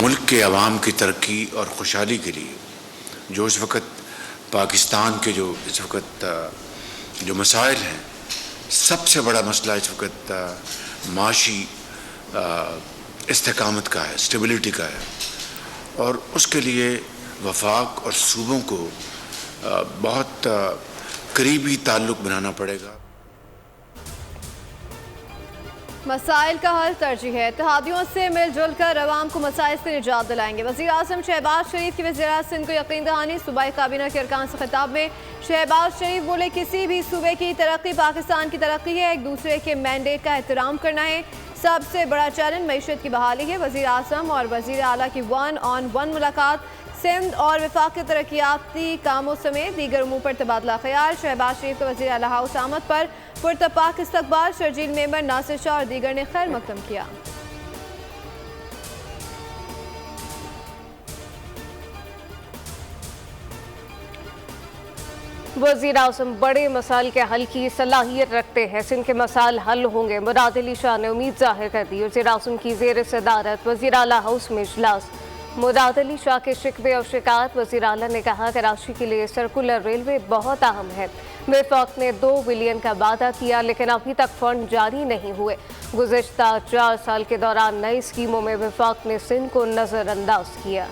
मुल्क के अवाम की तरक्की और खुशहाली के लिए जो इस वक्त पाकिस्तान के जो इस वक्त जो मसाइल हैं, सबसे बड़ा मसला इस वक्त माशी इस्तेकामत का है, स्टेबिलिटी का है, और उसके लिए वफाक और सूबों को बहुत करीबी ताल्लुक़ बनाना पड़ेगा। मसाइल का हल तरजीह है, इत्तेहादियों से मिलजुल कर अवाम को मसाइल से निजात दिलाएंगे। वज़ीर आज़म शहबाज शरीफ की वज़ीर सिंध को यकीन दहानी। सूबाई काबीना के अरकान से खिताब में शहबाज शरीफ बोले, किसी भी सूबे की तरक्की पाकिस्तान की तरक्की है, एक दूसरे के मैंडेट का एहतराम करना है। सबसे बड़ा चैलेंज मईशत की बहाली है। वज़ीर आज़म और वज़ीर आला की 1-on-1 मुलाकात, सिंध और वफाक के तरक्याती कामों समेत दीगर उमूर पर तबादला ख्याल। शहबाज शरीफ के वज़ीर आला हाउस आमद पर पुरतपाक इस्तकबाल। शर्जील मेंबर नासिर शाह और दीगर ने खैर मकदम किया। वज़ीर आज़म बड़े मसाइल के हल की सलाहियत रखते हैं, सिंध के मसाइल हल होंगे, मुराद अली शाह ने उम्मीद जाहिर कर दी। वज़ीर आज़म की ज़ेर सदारत वज़ीर आला हाउस में इजलास, मुराद अली शाह के शिकवे और शिकायत। वज़ीर आला ने कहा, कराची के लिए सर्कुलर रेलवे बहुत अहम है। वफाक ने 2 बिलियन का वादा किया, लेकिन अभी तक फंड जारी नहीं हुए। गुज़श्ता 4 साल के दौरान नई स्कीमों में वफाक ने सिंध को नज़रअंदाज किया।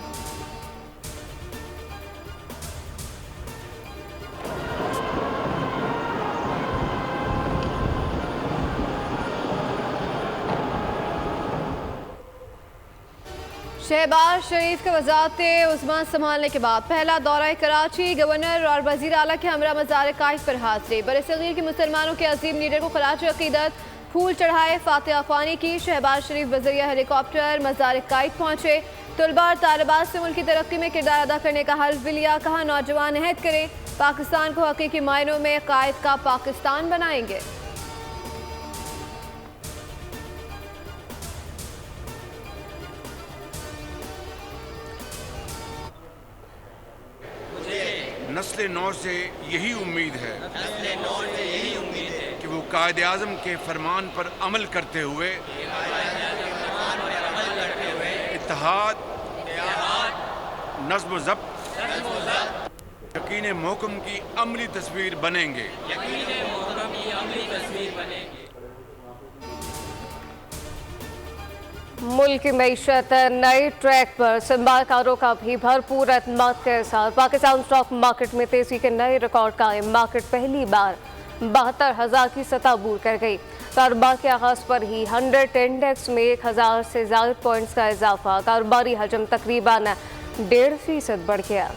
शहबाज शरीफ के वज़ारत उस्मान संभालने के बाद पहला दौरा कराची, गवर्नर और वज़ीर आला के हमरा मज़ार कायद पर हाजिरी। बरसगीर के मुसलमानों के अजीम लीडर को खराज अकीदत फूल चढ़ाए, फातिहा ख्वानी की। शहबाज शरीफ बजरिया हेलीकॉप्टर मज़ार कायद पहुँचे, तलबा और तालिबात से मुल्क की तरक्की में किरदार अदा करने का हल्फ भी लिया। कहा, नौजवान अहद करें, पाकिस्तान को हकीकी मायनों में कायद का पाकिस्तान बनाएंगे। नस्ल नौ से यही उम्मीद है कि वो कायद आज़म के फरमान पर अमल करते हुए इत्तेहाद, नज़्म व ज़ब्त, यकीन मोहकम की अमली तस्वीर बनेंगे। मुल्क की मईशत नए ट्रैक पर, सरमाकारों का भी भरपूर एतमाद का एहसास। पाकिस्तान स्टॉक मार्केट में तेजी के नए रिकॉर्ड कायम, मार्केट पहली बार 72,000 की सतह अबूर कर गई। कारोबार के आगाज पर ही 100 इंडेक्स में 1,000 से ज़ायद पॉइंट्स का इजाफा, कारोबारी हजम तकरीबन 1.5% बढ़ गया।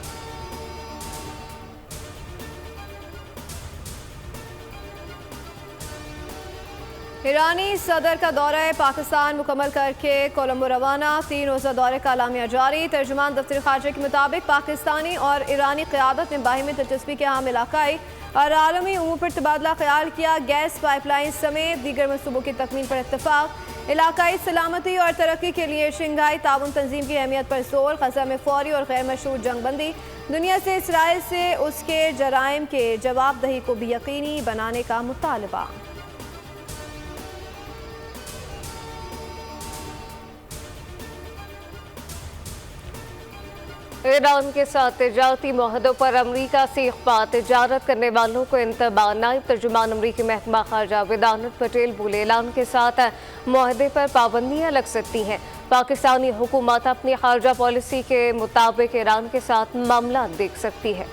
ईरानी सदर का दौरा पाकिस्तान मुकम्मल करके कोलंबो रवाना, 3 रोज़ा दौरे का अलामिया जारी। तर्जुमान दफ्तर खारजा के मुताबिक पाकिस्तानी और ईरानी क़यादत ने बाहिमी दिलचस्पी के अहम इलाकाई और आलमी उमूर पर तबादला ख्याल किया। गैस पाइपलाइन समेत दीगर मनसूबों की तकमील पर इत्तफाक। इलाकाई सलामती और तरक्की के लिए शंघाई ताउन तंजीम की अहमियत पर जोर। ग़ज़ा में फौरी और गैर मशरूत जंगबंदी, दुनिया से इसराइल से उसके जराइम के जवाबदही को भी यकीनी बनाने का मुतालबा। ईरान के साथ तिजारती मुआहदों पर अमरीका से इख्फा, तिजारत करने वालों को इंतबा। नायब तर्जुमान अमरीकी महकमा खारजा वेदांत पटेल बोले, ईरान के साथ मुआहदे पर पाबंदियां लग सकती हैं। पाकिस्तानी हुकूमत अपनी खारजा पॉलिसी के मुताबिक ईरान के साथ मामला देख सकती है।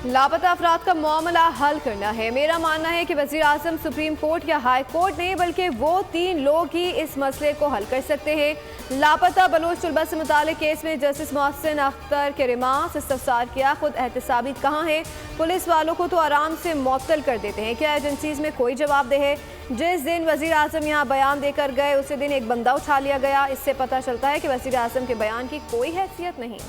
लापता अफराद का मामला हल करना है। मेरा मानना है कि वज़ीर आज़म सुप्रीम कोर्ट या हाई कोर्ट नहीं, बल्कि वो 3 लोग ही इस मसले को हल कर सकते हैं। लापता बलोच तलबा से मुतालिक केस में जस्टिस मोहसिन अख्तर के रिमांड से इस्तफसार किया, खुद एहतसाबी कहाँ है? पुलिस वालों को तो आराम से मुअत्तल कर देते हैं, क्या एजेंसीज में कोई जवाबदेह है? जिस दिन वज़ीर आज़म यहाँ बयान देकर गए उसी दिन एक बंदा उठा लिया गया। इससे पता चलता है कि वज़ीर आज़म के बयान की कोई हैसियत नहीं।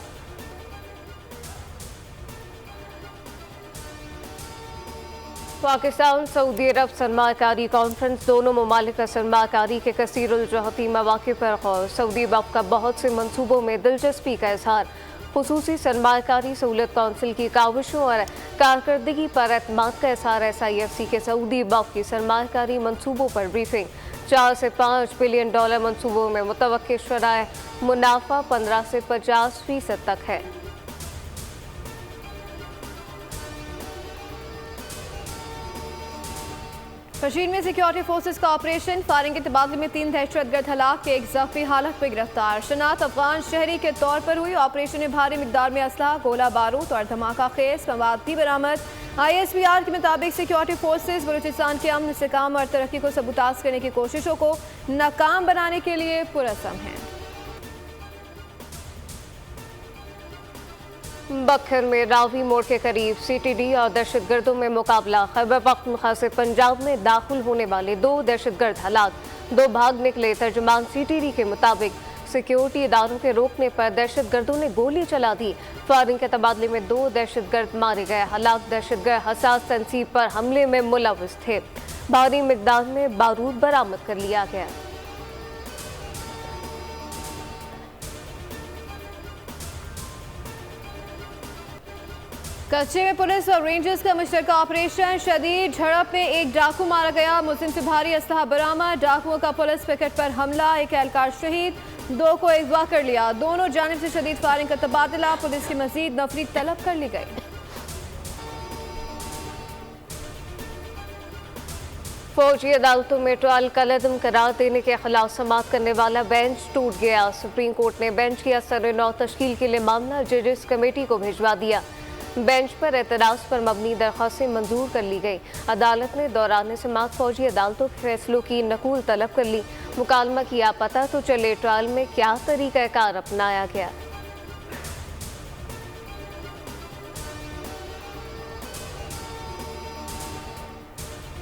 पाकिस्तान सऊदी अरब सरमाकारी कॉन्फ्रेंस, दोनों ममालिक का सरमाकारी के कसीरुल-जहती मौक़े पर गौर। सऊदी वफ़ का बहुत से मनसूबों में दिलचस्पी का इज़हार। खुसूसी सरमाकारी सहूलत काउंसिल की काविशों और कारकर्दगी पर एतमाद का इज़हार। SIFC के सऊदी वफ़ की सरमाकारी मनसूबों पर ब्रीफिंग। $4 से $5 बिलियन मंसूबों में मुतवक्किल शराय मुनाफा 15 से 50% तक है। कश्मीर में सिक्योरिटी फोर्सेस का ऑपरेशन, फायरिंग के तबादले में 3 दहशतगर्द हलाक, एक जख्मी हालत में गिरफ्तार। शनाख्त अफगान शहरी के तौर पर हुई। ऑपरेशन में भारी मिकदार में असलहा, गोला बारूद और धमाका खेज मवाद भी बरामद। ISPR के मुताबिक सिक्योरिटी फोर्सेस बलूचिस्तान के अमन, इस्तेहकाम और तरक्की को सबूताज करने की कोशिशों को नाकाम बनाने के लिए पुरअज़्म हैं। बखर में रावी मोड़ के करीब CTD और दहशतगर्दों में मुकाबला। खैबर पख्तूनख्वा से पंजाब में दाखिल होने वाले 2 दहशतगर्द हलाक, 2 भाग निकले। तर्जुमान CTD के मुताबिक सिक्योरिटी इदारों के रोकने पर दहशतगर्दों ने गोली चला दी। फायरिंग के तबादले में 2 दहशतगर्द मारे गए। हलाक दहशतगर्द हसास तंसीब पर हमले में मुलव्विस थे। भारी मिकदार में बारूद बरामद कर लिया गया। कच्चे में पुलिस और रेंजर्स का मुश्तरका ऑपरेशन, शदीद झड़प में एक डाकू मारा गया। मुस्लिम से भारी असलहा बरामद। डाकुओं का पुलिस पिकेट पर हमला, एक एहलकार शहीद, 2 को अगवा कर लिया। दोनों जानिब से शदीद फायरिंग का तबादला, पुलिस की मजीद नफरी तलब कर ली गई। फौजी अदालतों में ट्रायल कलअदम करार देने के खिलाफ समाअत करने वाला बेंच टूट गया। सुप्रीम कोर्ट ने बेंच की असर-ए-नौ तश्कील के लिए मामला जजेस कमेटी को भिजवा दिया। बेंच पर एतराज़ पर मबनी दरख्वास्तें मंजूर कर ली गई। अदालत ने दौरान समाअत फौजी अदालतों के फैसलों की नकूल तलब कर ली। मुकालमा किया, पता तो चले ट्रायल में क्या तरीक़ाकार अपनाया गया।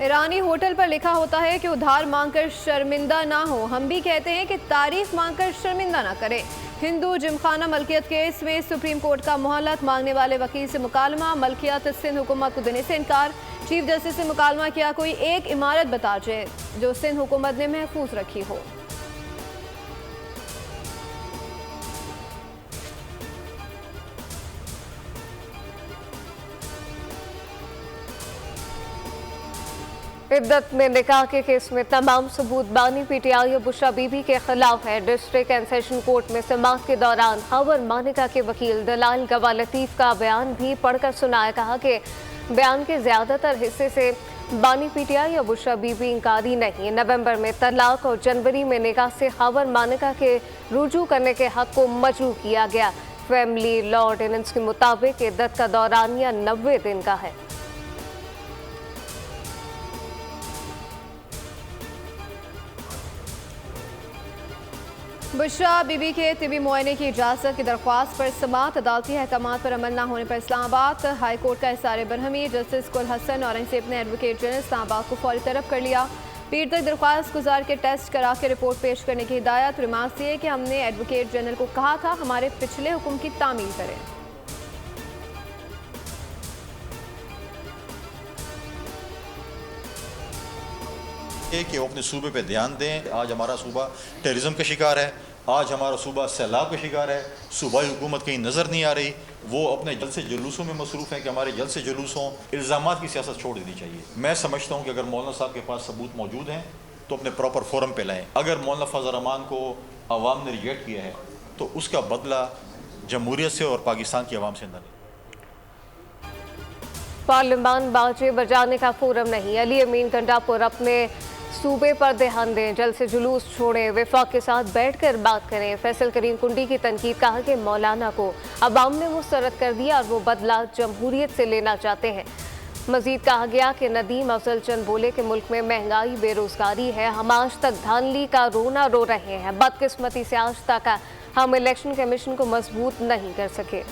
ईरानी होटल पर लिखा होता है कि उधार मांगकर शर्मिंदा ना हो। हम भी कहते हैं कि तारीफ मांगकर शर्मिंदा ना करें। हिंदू जिमखाना मलकियत केस में सुप्रीम कोर्ट का मोहलत मांगने वाले वकील से मुकालमा, मलकियत सिंध हुकूमत को देने से इनकार। चीफ जस्टिस से मुकालमा किया, कोई एक इमारत बता जाए जो सिंध हुकूमत ने महफूज रखी हो। इद्दत में निकाह के केस में तमाम सबूत बानी PTI और बुशरा बीबी के खिलाफ है। डिस्ट्रिक्ट एंड सेशन कोर्ट में समाअत के दौरान खबर मानिका के वकील दलाल गवाह लतीफ का बयान भी पढ़कर सुनाया। कहा कि बयान के ज़्यादातर हिस्से से बानी PTI और बुशरा बीबी इंकारी नहीं। नवंबर में तलाक और जनवरी में निकाह से खबर मानिका के रुजू करने के हक को मजरू किया गया। फैमिली लॉ ऑर्डिनेंस के मुताबिक इद्दत का दौरानिया 90 दिन का है। बुशरा बीबी के तिबी मुआयने की इजाज़त की दरख्वास्त पर समाअत, अदालती अहकामात पर अमल न होने पर इस्लामाबाद। हाई कोर्ट का इसारे बरहमी, जस्टिस कुल हसन और औरंगजेब ने एडवोकेट जनरल इस्लामाबाद को फौरी तरफ कर लिया। पीर तक दरख्वास्त गुजार के टेस्ट करा के रिपोर्ट पेश करने की हिदायत। रिमार्क्स दिए कि हमने एडवोकेट जनरल को कहा था हमारे पिछले हुक्म की तामील करें। कि वो अपने सूबे पे ध्यान दें। आज हमारा सूबा टेररिज्म का शिकार है, आज हमारा सूबा सैलाब का शिकार है। सूबाई हुकूमत कहीं नज़र नहीं आ रही। वो अपने जलसे जुलूसों में मसरूफ़ हैं कि हमारे जलसे जुलूस हों। इल्ज़ामात की सियासत छोड़ देनी चाहिए। मैं समझता हूँ कि अगर मौलाना साहब के पास सबूत मौजूद हैं तो अपने प्रॉपर फोरम पे लाएँ। अगर मौलाना फजल रहमान को अवाम ने रिजेक्ट किया है तो उसका बदला जमहूरियत से और पाकिस्तान की अवाम से न लें। पार्लियामान बाजे बजाने का फोरम नहीं। अली अमीन गंडापुर अपने सूबे पर ध्यान दें, जल्द से जुलूस छोड़ें, वफाक के साथ बैठकर बात करें। फैसल करीम कुंडी की तनकीद। कहा कि मौलाना को अवाम ने मुस्तरद कर दिया और वो बदला जमहूरियत से लेना चाहते हैं। मजीद कहा गया कि नदीम अफजल चंद बोले कि मुल्क में महंगाई बेरोजगारी है, हम आज तक धांधली का रोना रो रहे हैं। बदकिस्मती से आज तक हम इलेक्शन कमीशन को मजबूत नहीं कर सके।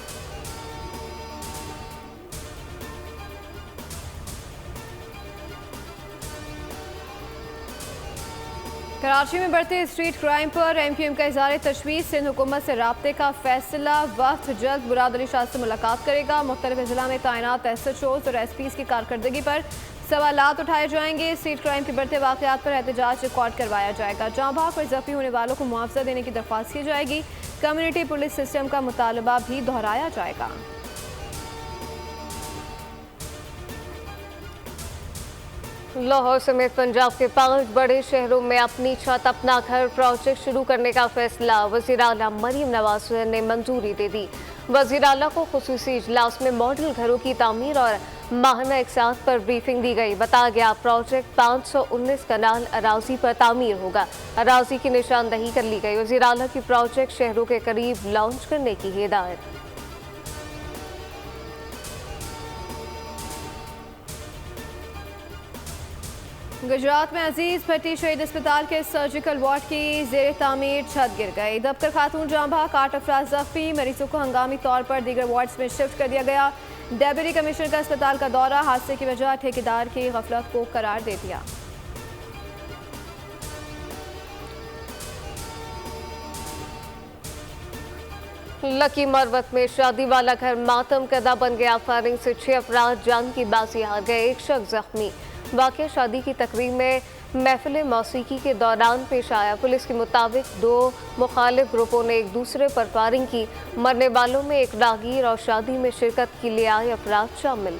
कराची में बढ़ते स्ट्रीट क्राइम पर MQM का इज़हार तशवीश। सिंध हुकूमत से राब्ते का फैसला। वक्त जल्द मुराद अली शाह से मुलाकात करेगा। मुख्तलिफ ज़िला में तैनात SHOs और SPs की कारकर्दगी पर सवालात उठाए जाएंगे। स्ट्रीट क्राइम के बढ़ते वाक़यात पर एहतजाज रिकॉर्ड करवाया जाएगा। जहाँ भाग पर जख्मी होने वालों को मुआवजा देने की दरख्वास्त की जाएगी। कम्युनिटी पुलिस सिस्टम का मुतालबा भी दोहराया जाएगा। लाहौर समेत पंजाब के 5 बड़े शहरों में अपनी छत अपना घर प्रोजेक्ट शुरू करने का फैसला वज़ीर आला मरीम नवाज ने मंजूरी दे दी। वज़ीर आला को खुसूसी इजलास में मॉडल घरों की तामीर और माहाना इकसात पर ब्रीफिंग दी गई। बताया गया प्रोजेक्ट 519 कनाल अराजी पर तामीर होगा। अराजी की निशानदही कर ली गई। वज़ीर आला की प्रोजेक्ट शहरों के करीब लॉन्च करने की हिदायत। गुजरात में अजीज भट्टी शहीद अस्पताल के सर्जिकल वार्ड की जेर तामीर छत गिर गई। दबकर खातून जाँ बहक, 8 अफराद जख्मी। मरीजों को हंगामी तौर पर दीगर वार्ड्स में शिफ्ट कर दिया गया। डेप्यूटी कमिश्नर का अस्पताल का दौरा, हादसे की वजह ठेकेदार की गफलत को करार दे दिया। लकी मरवत में शादी वाला घर मातम कदा बन गया। फायरिंग से 6 अफराद जान की बाजी हार गए, 1 शख्स जख्मी। वाक़या शादी की तकरीब में महफिल मौसीकी के दौरान पेश आया। पुलिस के मुताबिक 2 मुखालिफ ग्रुपों ने एक दूसरे पर फायरिंग की। मरने वालों में एक राहगीर और शादी में शिरकत के लिए आए अफराद शामिल।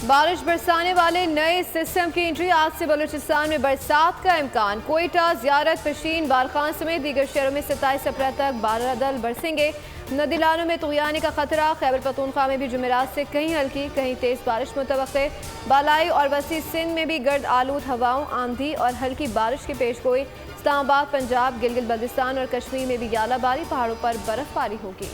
बारिश बरसाने वाले नए सिस्टम की एंट्री, आज से बलूचिस्तान में बरसात का इम्कान। कोयटा, ज़ियारत, पशीन, बारखान समेत दीगर शहरों में 27 अप्रैल तक बादल बरसेंगे। नदी नालों में तुग़यानी का खतरा। खैबर पख्तूनख्वा में भी जुमेरात से कहीं हल्की कहीं तेज़ बारिश मुतवक्के। बालाई और वसी सिंध में भी गर्द आलूद हवाओं, आंधी और हल्की बारिश की पेशगोई। इस्लामाबाद, पंजाब, गिलगित बल्तिस्तान और कश्मीर में भी यालाबारी, पहाड़ों पर बर्फबारी होगी।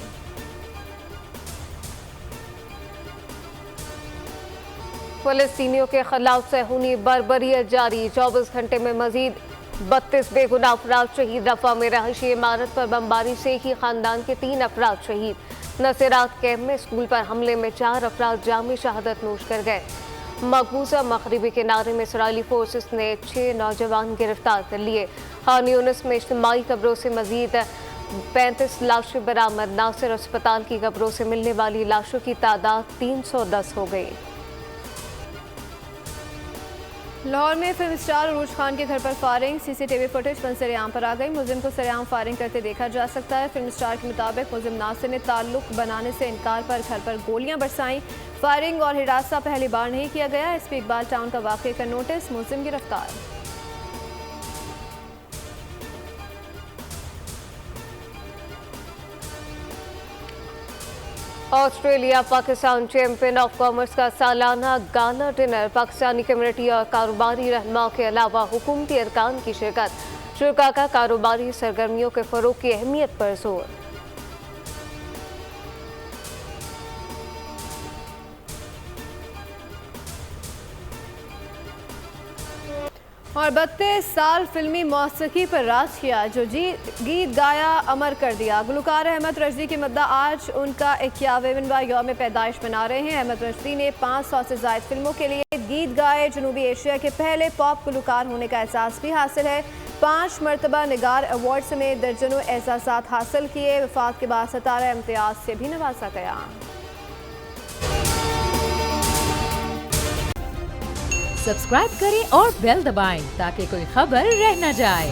फ़लस्तीनियों के खिलाफ सहूनी बर्बरियत जारी। 24 घंटे में मजीद 32 बेगुनाह अफराद शहीद। रफा में रहायशी इमारत पर बमबारी से एक ही खानदान के 3 अफराद शहीद। नसीरात कैंप में स्कूल पर हमले में 4 अफराद जामी शहादत नोश कर गए। मकबूजा मगरबी किनारे में इसराइली फोर्सेस ने 6 नौजवान गिरफ्तार कर लिए। खान यूनिस में इज्तिमाई कब्रों से मजीद 35 लाशें बरामद। नासिर अस्पताल की कब्रों से मिलने वाली लाशों की तादाद 310 हो गई। लाहौर में फिल्म स्टार अरूज खान के घर पर फायरिंग, सीसीटीवी फुटेज मंजर-ए-आम पर आ गई। मुलजिम को सरेआम फायरिंग करते देखा जा सकता है। फिल्म स्टार के मुताबिक मुलजिम नासिर ने ताल्लुक बनाने से इनकार पर घर पर गोलियां बरसाईं। फायरिंग और हिरासा पहली बार नहीं किया गया। एसपी इकबाल टाउन का वाक़े का नोटिस, मुलजिम गिरफ्तार। Australia Pakistan champion of commerce का सालाना गाला डिनर। पाकिस्तानी कम्युनिटी और कारोबारी रहनुमाओं के अलावा हुकूमती अरकान की शिरकत। शुरा का कारोबारी सरगर्मियों के फ़रोग़ की अहमियत पर जोर। और 32 साल फिल्मी मौसीकी पर राज किया, जो गीत गाया अमर कर दिया। गुलकार अहमद रश्दी की मद्दा आज उनका 51वां यौम पैदाइश मना रहे हैं। अहमद रश्दी ने 500 से ज़ायद फिल्मों के लिए गीत गाए। जनूबी एशिया के पहले पॉप गुलकार होने का एहसास भी हासिल है। 5 मरतबा निगार अवार्ड समेत दर्जनों एहसासात हासिल किए। वफात के बाद सितारा इम्तियाज से भी नवाजा गया। सब्सक्राइब करें और बेल दबाएं ताकि कोई खबर रह न जाए।